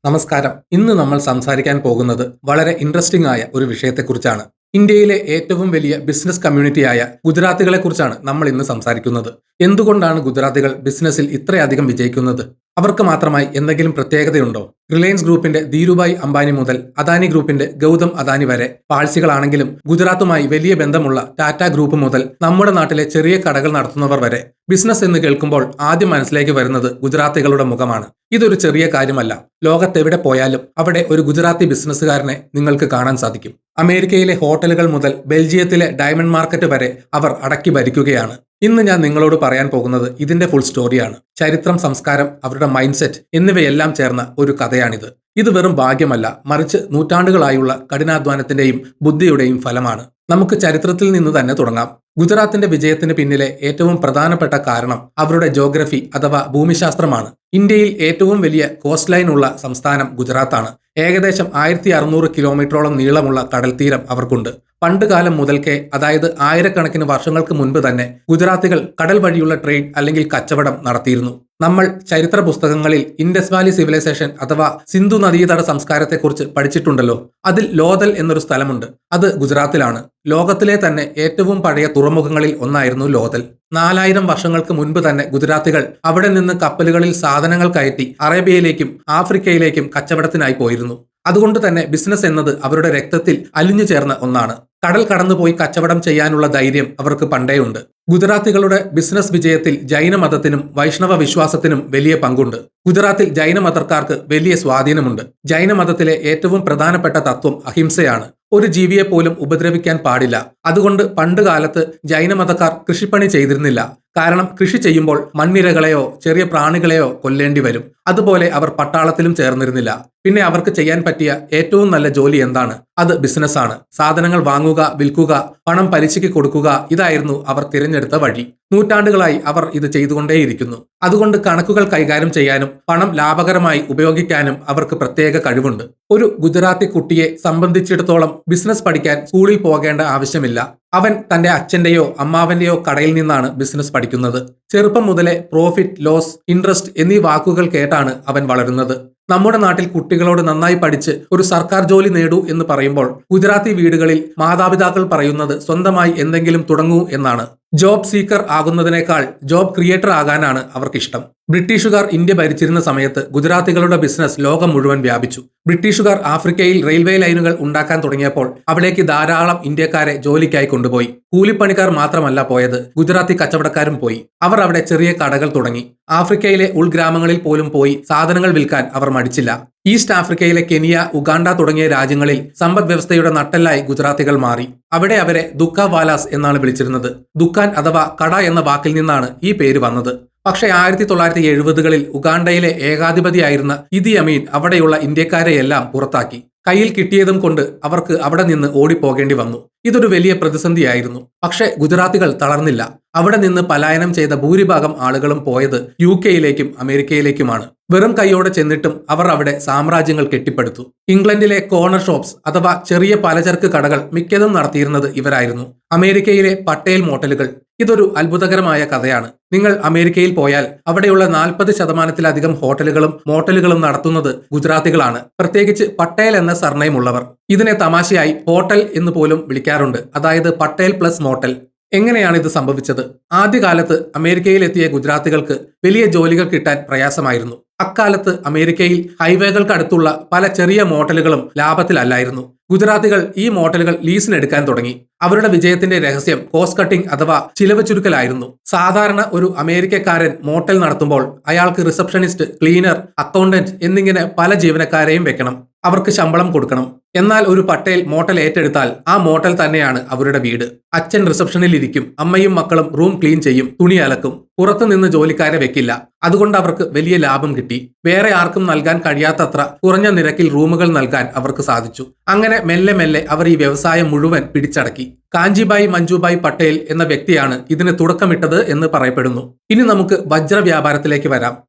നമസ്കാരം. ഇന്ന് നമ്മൾ സംസാരിക്കാൻ പോകുന്നത് വളരെ ഇൻട്രസ്റ്റിംഗ് ആയ ഒരു വിഷയത്തെക്കുറിച്ചാണ്. ഇന്ത്യയിലെ ഏറ്റവും വലിയ ബിസിനസ് കമ്മ്യൂണിറ്റിയായ ഗുജറാത്തികളെക്കുറിച്ചാണ് നമ്മൾ ഇന്ന് സംസാരിക്കുന്നത്. എന്തുകൊണ്ടാണ് ഗുജറാത്തികൾ ബിസിനസ്സിൽ ഇത്രയധികം വിജയിക്കുന്നത്? അവർക്ക് മാത്രമായി എന്തെങ്കിലും പ്രത്യേകതയുണ്ടോ? റിലയൻസ് ഗ്രൂപ്പിന്റെ ധീരുഭായ് അംബാനി മുതൽ അദാനി ഗ്രൂപ്പിന്റെ ഗൗതം അദാനി വരെ പാഴ്സികളാണെങ്കിലും ഗുജറാത്തുമായി വലിയ ബന്ധമുള്ള ടാറ്റ ഗ്രൂപ്പ് മുതൽ നമ്മുടെ നാട്ടിലെ ചെറിയ കടകൾ നടത്തുന്നവർ വരെ ബിസിനസ് എന്ന് കേൾക്കുമ്പോൾ ആദ്യം മനസ്സിലേക്ക് വരുന്നത് ഗുജറാത്തികളുടെ മുഖമാണ്. ഇതൊരു ചെറിയ കാര്യമല്ല. ലോകത്തെവിടെ പോയാലും അവിടെ ഒരു ഗുജറാത്തി ബിസിനസ്സുകാരനെ നിങ്ങൾക്ക് കാണാൻ സാധിക്കും. അമേരിക്കയിലെ ഹോട്ടലുകൾ മുതൽ ബെൽജിയത്തിലെ ഡയമണ്ട് മാർക്കറ്റ് വരെ അവർ അടക്കി ഭരിക്കുകയാണ്. ഇന്ന് ഞാൻ നിങ്ങളോട് പറയാൻ പോകുന്നത് ഇതിന്റെ ഫുൾ സ്റ്റോറിയാണ്. ചരിത്രം, സംസ്കാരം, അവരുടെ മൈൻഡ് സെറ്റ് എന്നിവയെല്ലാം ചേർന്ന ഒരു കഥയാണിത്. ഇത് വെറും ഭാഗ്യമല്ല, മറിച്ച് നൂറ്റാണ്ടുകളായുള്ള കഠിനാധ്വാനത്തിന്റെയും ബുദ്ധിയുടെയും ഫലമാണ്. നമുക്ക് ചരിത്രത്തിൽ നിന്ന് തന്നെ തുടങ്ങാം. ഗുജറാത്തിന്റെ വിജയത്തിന് പിന്നിലെ ഏറ്റവും പ്രധാനപ്പെട്ട കാരണം അവരുടെ ജോഗ്രഫി അഥവാ ഭൂമിശാസ്ത്രമാണ്. ഇന്ത്യയിൽ ഏറ്റവും വലിയ കോസ്റ്റ് ലൈൻ ഉള്ള സംസ്ഥാനം ഗുജറാത്താണ്. ഏകദേശം 1600 കിലോമീറ്ററോളം നീളമുള്ള കടൽത്തീരം അവർക്കുണ്ട്. പണ്ട് കാലം മുതൽക്കേ, അതായത് ആയിരക്കണക്കിന് വർഷങ്ങൾക്ക് മുൻപ് തന്നെ ഗുജറാത്തികൾ കടൽ വഴിയുള്ള ട്രേഡ് അല്ലെങ്കിൽ കച്ചവടം നടത്തിയിരുന്നു. നമ്മൾ ചരിത്ര പുസ്തകങ്ങളിൽ ഇൻഡസ് വാലി സിവിലൈസേഷൻ അഥവാ സിന്ധു നദീതട സംസ്കാരത്തെക്കുറിച്ച് പഠിച്ചിട്ടുണ്ടല്ലോ. അതിൽ ലോഥൽ എന്നൊരു സ്ഥലമുണ്ട്. അത് ഗുജറാത്തിലാണ്. ലോകത്തിലെ തന്നെ ഏറ്റവും പഴയ തുറമുഖങ്ങളിൽ ഒന്നായിരുന്നു ലോഥൽ. 4000 വർഷങ്ങൾക്ക് മുൻപ് തന്നെ ഗുജറാത്തികൾ അവിടെ നിന്ന് കപ്പലുകളിൽ സാധനങ്ങൾ കയറ്റി അറേബ്യയിലേക്കും ആഫ്രിക്കയിലേക്കും കച്ചവടത്തിനായി പോയിരുന്നു. അതുകൊണ്ട് തന്നെ ബിസിനസ് എന്നത് അവരുടെ രക്തത്തിൽ അലിഞ്ഞു ചേർന്ന ഒന്നാണ്. കടൽ കടന്നുപോയി കച്ചവടം ചെയ്യാനുള്ള ധൈര്യം അവർക്ക് പണ്ടേയുണ്ട്. ഗുജറാത്തികളുടെ ബിസിനസ് വിജയത്തിൽ ജൈനമതത്തിനും വൈഷ്ണവ വിശ്വാസത്തിനും വലിയ പങ്കുണ്ട്. ഗുജറാത്തിൽ ജൈനമതക്കാർക്ക് വലിയ സ്വാധീനമുണ്ട്. ജൈനമതത്തിലെ ഏറ്റവും പ്രധാനപ്പെട്ട തത്വം അഹിംസയാണ്. ഒരു ജീവിയെ പോലും ഉപദ്രവിക്കാൻ പാടില്ല. അതുകൊണ്ട് പണ്ട് കാലത്ത് ജൈനമതക്കാർ കൃഷിപ്പണി ചെയ്തിരുന്നില്ല. കാരണം കൃഷി ചെയ്യുമ്പോൾ മണ്ണിരകളെയോ ചെറിയ പ്രാണികളെയോ കൊല്ലേണ്ടി വരും. അതുപോലെ അവർ പട്ടാളത്തിലും ചേർന്നിരുന്നില്ല. പിന്നെ അവർക്ക് ചെയ്യാൻ പറ്റിയ ഏറ്റവും നല്ല ജോലി എന്താണ്? അത് ബിസിനസ്സാണ്. സാധനങ്ങൾ വാങ്ങുക, വിൽക്കുക, പണം പലിശയ്ക്ക് കൊടുക്കുക, ഇതായിരുന്നു അവർ തിരഞ്ഞെടുത്ത വഴി. നൂറ്റാണ്ടുകളായി അവർ ഇത് ചെയ്തുകൊണ്ടേയിരിക്കുന്നു. അതുകൊണ്ട് കണക്കുകൾ കൈകാര്യം ചെയ്യാനും പണം ലാഭകരമായി ഉപയോഗിക്കാനും അവർക്ക് പ്രത്യേക കഴിവുണ്ട്. ഒരു ഗുജറാത്തി കുട്ടിയെ സംബന്ധിച്ചിടത്തോളം ബിസിനസ് പഠിക്കാൻ സ്കൂളിൽ പോകേണ്ട ആവശ്യമില്ല. അവൻ തന്റെ അച്ഛന്റെയോ അമ്മാവന്റെയോ കടയിൽ നിന്നാണ് ബിസിനസ് പഠിക്കുന്നത്. ചെറുപ്പം മുതലേ പ്രോഫിറ്റ്, ലോസ്, ഇൻട്രസ്റ്റ് എന്നീ വാക്കുകൾ കേട്ടാണ് അവൻ വളരുന്നത്. നമ്മുടെ നാട്ടിൽ കുട്ടികളോട് നന്നായി പഠിച്ച് ഒരു സർക്കാർ ജോലി നേടൂ എന്ന് പറയുമ്പോൾ ഗുജറാത്തി വീടുകളിൽ മാതാപിതാക്കൾ പറയുന്നത് സ്വന്തമായി എന്തെങ്കിലും തുടങ്ങൂ എന്നാണ്. ജോബ് സീക്കർ ആകുന്നതിനേക്കാൾ ജോബ് ക്രിയേറ്റർ ആകാനാണ് അവർക്കിഷ്ടം. ബ്രിട്ടീഷുകാർ ഇന്ത്യ ഭരിച്ചിരുന്ന സമയത്ത് ഗുജറാത്തികളുടെ ബിസിനസ് ലോകം മുഴുവൻ വ്യാപിച്ചു. ബ്രിട്ടീഷുകാർ ആഫ്രിക്കയിൽ റെയിൽവേ ലൈനുകൾ ഉണ്ടാക്കാൻ തുടങ്ങിയപ്പോൾ അവിടേക്ക് ധാരാളം ഇന്ത്യക്കാരെ ജോലിക്കായി കൊണ്ടുപോയി. കൂലിപ്പണിക്കാർ മാത്രമല്ല പോയത്, ഗുജറാത്തി കച്ചവടക്കാരും പോയി. അവർ അവിടെ ചെറിയ കടകൾ തുടങ്ങി. ആഫ്രിക്കയിലെ ഉൾഗ്രാമങ്ങളിൽ പോലും പോയി സാധനങ്ങൾ വിൽക്കാൻ അവർ മടിച്ചില്ല. ഈസ്റ്റ് ആഫ്രിക്കയിലെ കെനിയ, ഉഗാണ്ട തുടങ്ങിയ രാജ്യങ്ങളിൽ സമ്പദ് വ്യവസ്ഥയുടെ നട്ടെല്ലായി ഗുജറാത്തികൾ മാറി. അവിടെ അവരെ ദുഃഖവാലാസ് എന്നാണ് വിളിച്ചിരുന്നത്. ദുഃഖാൻ അഥവാ കട എന്ന വാക്കിൽ നിന്നാണ് ഈ പേര് വന്നത്. പക്ഷേ 1970കളിൽ ഉഗാണ്ടയിലെ ഏകാധിപതിയായിരുന്ന ഇദി അമീൻ അവിടെയുള്ള ഇന്ത്യക്കാരെയെല്ലാം പുറത്താക്കി. കയ്യിൽ കിട്ടിയതും കൊണ്ട് അവർക്ക് അവിടെ നിന്ന് ഓടിപ്പോകേണ്ടി വന്നു. ഇതൊരു വലിയ പ്രതിസന്ധിയായിരുന്നു. പക്ഷേ ഗുജറാത്തികൾ തളർന്നില്ല. അവിടെ നിന്ന് പലായനം ചെയ്ത ഭൂരിഭാഗം ആളുകളും പോയത് UK-യിലേക്കും അമേരിക്കയിലേക്കുമാണ്. വെറും കൈയോടെ ചെന്നിട്ടും അവർ അവിടെ സാമ്രാജ്യങ്ങൾ കെട്ടിപ്പടുത്തു. ഇംഗ്ലണ്ടിലെ കോർണർ ഷോപ്സ് അഥവാ ചെറിയ പലചരക്ക് കടകൾ മിക്കതും നടത്തിയിരുന്നത് ഇവരായിരുന്നു. അമേരിക്കയിലെ പട്ടേൽ മോട്ടലുകൾ. ഇതൊരു അത്ഭുതകരമായ കഥയാണ്. നിങ്ങൾ അമേരിക്കയിൽ പോയാൽ അവിടെയുള്ള 40% ഹോട്ടലുകളും മോട്ടലുകളും നടത്തുന്നത് ഗുജറാത്തികളാണ്. പ്രത്യേകിച്ച് പട്ടേൽ എന്ന സർനെയിം ഉള്ളവർ. ഇതിനെ തമാശയായി ഹോട്ടൽ എന്ന് പോലും വിളിക്കാറുണ്ട്. അതായത് പട്ടേൽ പ്ലസ് മോട്ടൽ. എങ്ങനെയാണ് ഇത് സംഭവിച്ചത്? ആദ്യകാലത്ത് അമേരിക്കയിലെത്തിയ ഗുജറാത്തികൾക്ക് വലിയ ജോലികൾ കിട്ടാൻ പ്രയാസമായിരുന്നു. അക്കാലത്ത് അമേരിക്കയിൽ ഹൈവേകൾക്കടുത്തുള്ള പല ചെറിയ മോട്ടലുകളും ലാഭത്തിലല്ലായിരുന്നു. ഗുജറാത്തികൾ ഈ മോട്ടലുകൾ ലീസിനെടുക്കാൻ തുടങ്ങി. അവരുടെ വിജയത്തിന്റെ രഹസ്യം കോസ്റ്റ് കട്ടിംഗ് അഥവാ ചിലവ് ചുരുക്കലായിരുന്നു. സാധാരണ ഒരു അമേരിക്കക്കാരൻ മോട്ടൽ നടത്തുമ്പോൾ അയാൾക്ക് റിസപ്ഷനിസ്റ്റ്, ക്ലീനർ, അക്കൗണ്ടന്റ് എന്നിങ്ങനെ പല ജീവനക്കാരെയും വെക്കണം. അവർക്ക് ശമ്പളം കൊടുക്കണം. എന്നാൽ ഒരു പട്ടേൽ മോട്ടൽ ഏറ്റെടുത്താൽ ആ മോട്ടൽ തന്നെയാണ് അവരുടെ വീട്. അച്ഛൻ റിസപ്ഷനിൽ ഇരിക്കും, അമ്മയും മക്കളും റൂം ക്ലീൻ ചെയ്യും, തുണി അലക്കും. പുറത്തു നിന്ന് ജോലിക്കാരെ വെക്കില്ല. അതുകൊണ്ട് അവർക്ക് വലിയ ലാഭം കിട്ടി. വേറെ ആർക്കും നൽകാൻ കഴിയാത്തത്ര കുറഞ്ഞ നിരക്കിൽ റൂമുകൾ നൽകാൻ അവർക്ക് സാധിച്ചു. അങ്ങനെ മെല്ലെ മെല്ലെ അവർ ഈ വ്യവസായം മുഴുവൻ പിടിച്ചടക്കി. കാഞ്ചിഭായ് മഞ്ജുഭായ് പട്ടേൽ എന്ന വ്യക്തിയാണ് ഇതിന് തുടക്കമിട്ടത് എന്ന് പറയപ്പെടുന്നു. ഇനി നമുക്ക് വജ്ര വ്യാപാരത്തിലേക്ക് വരാം.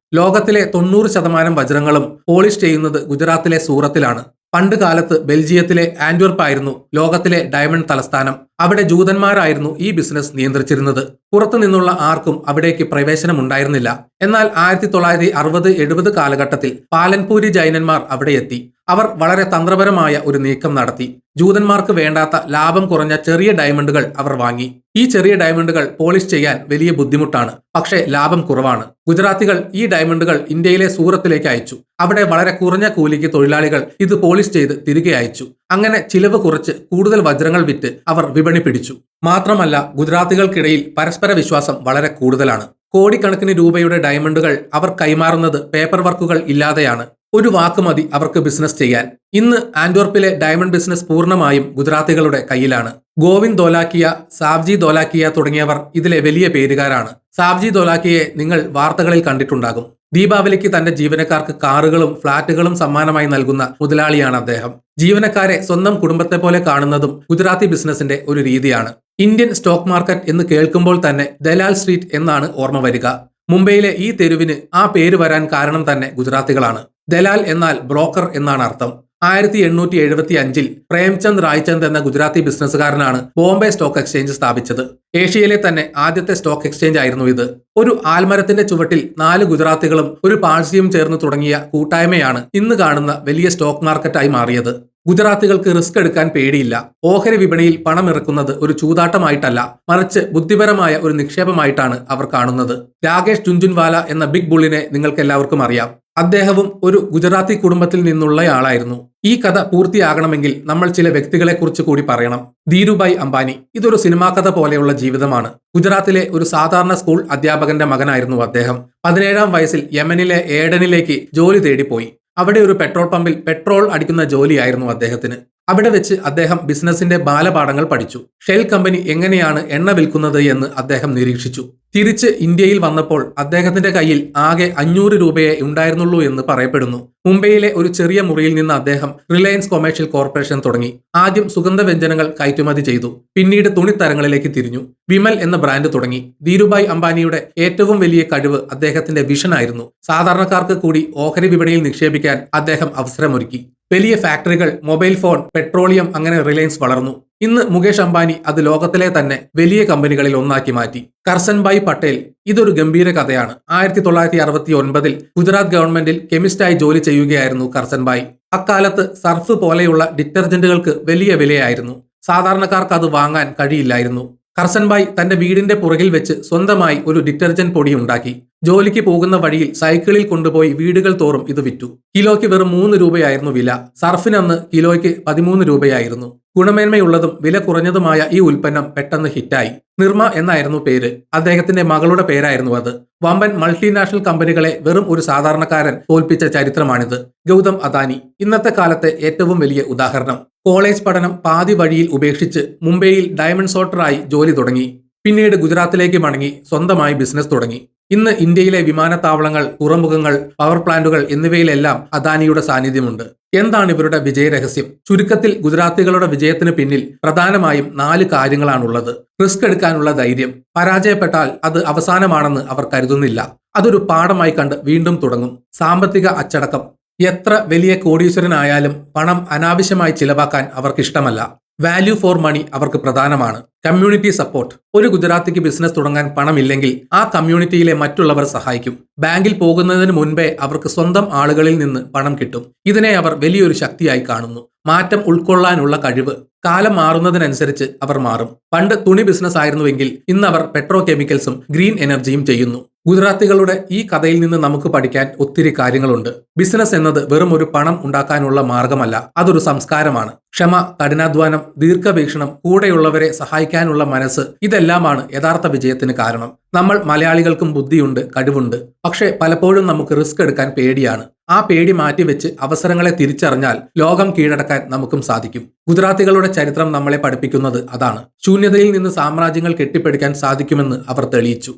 ലോകത്തിലെ 90% വജ്രങ്ങളും പോളിഷ് ചെയ്യുന്നത് ഗുജറാത്തിലെ സൂറത്തിലാണ്. പണ്ട് കാലത്ത് ബെൽജിയത്തിലെ ആന്റ്വർപ്പ് ആയിരുന്നു ലോകത്തിലെ ഡയമണ്ട് തലസ്ഥാനം. അവിടെ ജൂതന്മാരായിരുന്നു ഈ ബിസിനസ് നിയന്ത്രിച്ചിരുന്നത്. പുറത്തു നിന്നുള്ള ആർക്കും അവിടേക്ക് പ്രവേശനം ഉണ്ടായിരുന്നില്ല. എന്നാൽ 1960-70 കാലഘട്ടത്തിൽ പാലൻപൂരി ജൈനന്മാർ അവിടെ എത്തി. അവർ വളരെ തന്ത്രപരമായ ഒരു നീക്കം നടത്തി. ജൂതന്മാർക്ക് വേണ്ടാത്ത ലാഭം കുറഞ്ഞ ചെറിയ ഡയമണ്ടുകൾ അവർ വാങ്ങി. ഈ ചെറിയ ഡയമണ്ടുകൾ പോളിഷ് ചെയ്യാൻ വലിയ ബുദ്ധിമുട്ടാണ്, പക്ഷേ ലാഭം കുറവാണ്. ഗുജറാത്തികൾ ഈ ഡയമണ്ടുകൾ ഇന്ത്യയിലെ സൂറത്തിലേക്ക് അയച്ചു. അവിടെ വളരെ കുറഞ്ഞ കൂലിക്ക് തൊഴിലാളികൾ ഇത് പോളിഷ് ചെയ്ത് തിരികെ അയച്ചു. അങ്ങനെ ചിലവ് കുറച്ച് കൂടുതൽ വജ്രങ്ങൾ വിറ്റ് അവർ വിപണി പിടിച്ചു. മാത്രമല്ല, ഗുജറാത്തികൾക്കിടയിൽ പരസ്പര വിശ്വാസം വളരെ കൂടുതലാണ്. കോടിക്കണക്കിന് രൂപയുടെ ഡയമണ്ടുകൾ അവർ കൈമാറുന്നത് പേപ്പർ വർക്കുകൾ ഇല്ലാതെയാണ്. ഒരു വാക്ക് മതി അവർക്ക് ബിസിനസ് ചെയ്യാൻ. ഇന്ന് ആന്റ്വർപ്പിലെ ഡയമണ്ട് ബിസിനസ് പൂർണ്ണമായും ഗുജറാത്തികളുടെ കയ്യിലാണ്. ഗോവിന്ദ് ധോലാക്കിയ, സാവ്ജി ധോലാക്കിയ തുടങ്ങിയവർ ഇതിലെ വലിയ പേരുകാരാണ്. സാവ്ജി ധോലാക്കിയെ നിങ്ങൾ വാർത്തകളിൽ കണ്ടിട്ടുണ്ടാകും. ദീപാവലിക്ക് തന്റെ ജീവനക്കാർക്ക് കാറുകളും ഫ്ളാറ്റുകളും സമ്മാനമായി നൽകുന്ന മുതലാളിയാണ് അദ്ദേഹം. ജീവനക്കാരെ സ്വന്തം കുടുംബത്തെ പോലെ കാണുന്നതും ഗുജറാത്തി ബിസിനസിന്റെ ഒരു രീതിയാണ്. ഇന്ത്യൻ സ്റ്റോക്ക് മാർക്കറ്റ് എന്ന് കേൾക്കുമ്പോൾ തന്നെ ദലാൽ സ്ട്രീറ്റ് എന്നാണ് ഓർമ്മ വരിക. മുംബൈയിലെ ഈ തെരുവിന് ആ പേര് വരാൻ കാരണം തന്നെ ഗുജറാത്തികളാണ്. ദലാൽ എന്നാൽ ബ്രോക്കർ എന്നാണ് അർത്ഥം. 1875-ൽ പ്രേംചന്ദ് റായ്ചന്ദ് എന്ന ഗുജറാത്തി ബിസിനസ്സുകാരനാണ് ബോംബെ സ്റ്റോക്ക് എക്സ്ചേഞ്ച് സ്ഥാപിച്ചത്. ഏഷ്യയിലെ തന്നെ ആദ്യത്തെ സ്റ്റോക്ക് എക്സ്ചേഞ്ച് ആയിരുന്നു ഇത്. ഒരു ആൽമരത്തിന്റെ ചുവട്ടിൽ 4 ഗുജറാത്തികളും ഒരു പാഴ്സിയും ചേർന്ന് തുടങ്ങിയ കൂട്ടായ്മയാണ് ഇന്ന് കാണുന്ന വലിയ സ്റ്റോക്ക് മാർക്കറ്റായി മാറിയത്. ഗുജറാത്തികൾക്ക് റിസ്ക് എടുക്കാൻ പേടിയില്ല. ഓഹരി വിപണിയിൽ പണം ഇറക്കുന്നത് ഒരു ചൂതാട്ടമായിട്ടല്ല, മറിച്ച് ബുദ്ധിപരമായ ഒരു നിക്ഷേപമായിട്ടാണ് അവർ കാണുന്നത്. രാകേഷ് ജുൻജുൻവാല എന്ന ബിഗ് ബുള്ളിനെ നിങ്ങൾക്കെല്ലാവർക്കും അറിയാം. അദ്ദേഹവും ഒരു ഗുജറാത്തി കുടുംബത്തിൽ നിന്നുള്ളയാളായിരുന്നു. ഈ കഥ പൂർത്തിയാകണമെങ്കിൽ നമ്മൾ ചില വ്യക്തികളെ കുറിച്ച് കൂടി പറയണം. ധീരുഭായ് അംബാനി. ഇതൊരു സിനിമാ കഥ പോലെയുള്ള ജീവിതമാണ്. ഗുജറാത്തിലെ ഒരു സാധാരണ സ്കൂൾ അധ്യാപകന്റെ മകനായിരുന്നു അദ്ദേഹം. 17-ാം വയസ്സിൽ യമനിലെ ഏഡനിലേക്ക് ജോലി തേടിപ്പോയി. അവിടെ ഒരു പെട്രോൾ പമ്പിൽ പെട്രോൾ അടിക്കുന്ന ജോലിയായിരുന്നു അദ്ദേഹത്തിന്. അവിടെ വെച്ച് അദ്ദേഹം ബിസിനസിന്റെ ബാലപാഠങ്ങൾ പഠിച്ചു. ഷെൽ കമ്പനി എങ്ങനെയാണ് എണ്ണ വിൽക്കുന്നത് എന്ന് അദ്ദേഹം നിരീക്ഷിച്ചു. തിരിച്ച് ഇന്ത്യയിൽ വന്നപ്പോൾ അദ്ദേഹത്തിന്റെ കയ്യിൽ ആകെ 500 രൂപയെ ഉണ്ടായിരുന്നുള്ളൂ എന്ന് പറയപ്പെടുന്നു. മുംബൈയിലെ ഒരു ചെറിയ മുറിയിൽ നിന്ന് അദ്ദേഹം റിലയൻസ് കൊമേഴ്ഷ്യൽ കോർപ്പറേഷൻ തുടങ്ങി. ആദ്യം സുഗന്ധവ്യഞ്ജനങ്ങൾ കയറ്റുമതി ചെയ്തു. പിന്നീട് തുണിത്തരങ്ങളിലേക്ക് തിരിഞ്ഞു. വിമൽ എന്ന ബ്രാൻഡ് തുടങ്ങി. ധീരുഭായ് അംബാനിയുടെ ഏറ്റവും വലിയ കഴിവ് അദ്ദേഹത്തിന്റെ വിഷനായിരുന്നു. സാധാരണക്കാർക്ക് കൂടി ഓഹരി വിപണിയിൽ നിക്ഷേപിക്കാൻ അദ്ദേഹം അവസരമൊരുക്കി. വലിയ ഫാക്ടറികൾ, മൊബൈൽ ഫോൺ, പെട്രോളിയം, അങ്ങനെ റിലയൻസ് വളർന്നു. ഇന്ന് മുകേഷ് അംബാനി അത് ലോകത്തിലെ തന്നെ വലിയ കമ്പനികളിൽ ഒന്നാക്കി മാറ്റി. കർസൻഭായ് പട്ടേൽ. ഇതൊരു ഗംഭീര കഥയാണ്. 1969-ൽ ഗുജറാത്ത് ഗവൺമെന്റിൽ കെമിസ്റ്റായി ജോലി ചെയ്യുകയായിരുന്നു കർസൻഭായ്. അക്കാലത്ത് സർഫ് പോലെയുള്ള ഡിറ്റർജന്റുകൾക്ക് വലിയ വിലയായിരുന്നു. സാധാരണക്കാർക്ക് അത് വാങ്ങാൻ കഴിയില്ലായിരുന്നു. കർസൻഭായ് തന്റെ വീടിന്റെ പുറകിൽ വെച്ച് സ്വന്തമായി ഒരു ഡിറ്റർജന്റ് പൊടി ഉണ്ടാക്കി. ജോലിക്ക് പോകുന്ന വഴിയിൽ സൈക്കിളിൽ കൊണ്ടുപോയി വീടുകൾ തോറും ഇത് വിറ്റു. കിലോയ്ക്ക് വെറും 3 രൂപയായിരുന്നു വില. സർഫിനന്ന് കിലോയ്ക്ക് 13 രൂപയായിരുന്നു. ഗുണമേന്മയുള്ളതും വില കുറഞ്ഞതുമായ ഈ ഉൽപ്പന്നം പെട്ടെന്ന് ഹിറ്റായി. നിർമ്മ എന്നായിരുന്നു പേര്. അദ്ദേഹത്തിന്റെ മകളുടെ പേരായിരുന്നു അത്. വമ്പൻ മൾട്ടിനാഷണൽ കമ്പനികളെ വെറും ഒരു സാധാരണക്കാരൻ തോൽപ്പിച്ച ചരിത്രമാണിത്. ഗൗതം അദാനി ഇന്നത്തെ കാലത്തെ ഏറ്റവും വലിയ ഉദാഹരണം. കോളേജ് പഠനം പാതി വഴിയിൽ ഉപേക്ഷിച്ച് മുംബൈയിൽ ഡയമണ്ട് സോർട്ടറായി ജോലി തുടങ്ങി. പിന്നീട് ഗുജറാത്തിലേക്ക് മടങ്ങി സ്വന്തമായി ബിസിനസ് തുടങ്ങി. ഇന്ന് ഇന്ത്യയിലെ വിമാനത്താവളങ്ങൾ, തുറമുഖങ്ങൾ, പവർ പ്ലാന്റുകൾ എന്നിവയിലെല്ലാം അദാനിയുടെ സാന്നിധ്യമുണ്ട്. എന്താണ് ഇവരുടെ വിജയരഹസ്യം? ചുരുക്കത്തിൽ ഗുജറാത്തികളുടെ വിജയത്തിന് പിന്നിൽ പ്രധാനമായും 4 കാര്യങ്ങളാണുള്ളത്. റിസ്ക് എടുക്കാനുള്ള ധൈര്യം. പരാജയപ്പെട്ടാൽ അത് അവസാനമാണെന്ന് അവർ കരുതുന്നില്ല. അതൊരു പാഠമായി കണ്ട് വീണ്ടും തുടങ്ങും. സാമ്പത്തിക അച്ചടക്കം. എത്ര വലിയ കോടീശ്വരനായാലും പണം അനാവശ്യമായി ചിലവാക്കാൻ അവർക്കിഷ്ടമല്ല. വാല്യൂ ഫോർ മണി അവർക്ക് പ്രധാനമാണ്. Community support. ഒരു ഗുജറാത്തിക്ക് ബിസിനസ് തുടങ്ങാൻ പണമില്ലെങ്കിൽ ആ കമ്മ്യൂണിറ്റിയിലെ മറ്റുള്ളവർ സഹായിക്കും. ബാങ്കിൽ പോകുന്നതിന് മുൻപേ അവർക്ക് സ്വന്തം ആളുകളിൽ നിന്ന് പണം കിട്ടും. ഇതിനെ അവർ വലിയൊരു ശക്തിയായി കാണുന്നു. മാറ്റം ഉൾക്കൊള്ളാനുള്ള കഴിവ്. കാലം മാറുന്നതിനനുസരിച്ച് അവർ മാറും. പണ്ട് തുണി ബിസിനസ് ആയിരുന്നുവെങ്കിൽ ഇന്ന് അവർ പെട്രോ കെമിക്കൽസും ഗ്രീൻ എനർജിയും ചെയ്യുന്നു. ഗുജറാത്തികളുടെ ഈ കഥയിൽ നിന്ന് നമുക്ക് പഠിക്കാൻ ഒത്തിരി കാര്യങ്ങളുണ്ട്. ബിസിനസ് എന്നത് വെറും ഒരു പണം ഉണ്ടാക്കാനുള്ള മാർഗമല്ല, അതൊരു സംസ്കാരമാണ്. ക്ഷമ, കഠിനാധ്വാനം, ദീർഘവീക്ഷണം, കൂടെയുള്ളവരെ സഹായിക്കാനുള്ള മനസ്സ്, ഇതെല്ലാമാണ് യഥാർത്ഥ വിജയത്തിന് കാരണം. നമ്മൾ മലയാളികൾക്കും ബുദ്ധിയുണ്ട്, കഴിവുണ്ട്. പക്ഷേ പലപ്പോഴും നമുക്ക് റിസ്ക് എടുക്കാൻ പേടിയാണ്. ആ പേടി മാറ്റിവെച്ച് അവസരങ്ങളെ തിരിച്ചറിഞ്ഞാൽ ലോകം കീഴടക്കാൻ നമുക്കും സാധിക്കും. ഗുജറാത്തികളുടെ ചരിത്രം നമ്മളെ പഠിപ്പിക്കുന്നത് അതാണ്. ശൂന്യതയിൽ നിന്ന് സാമ്രാജ്യങ്ങൾ കെട്ടിപ്പടുക്കാൻ സാധിക്കുമെന്ന് അവർ തെളിയിച്ചു.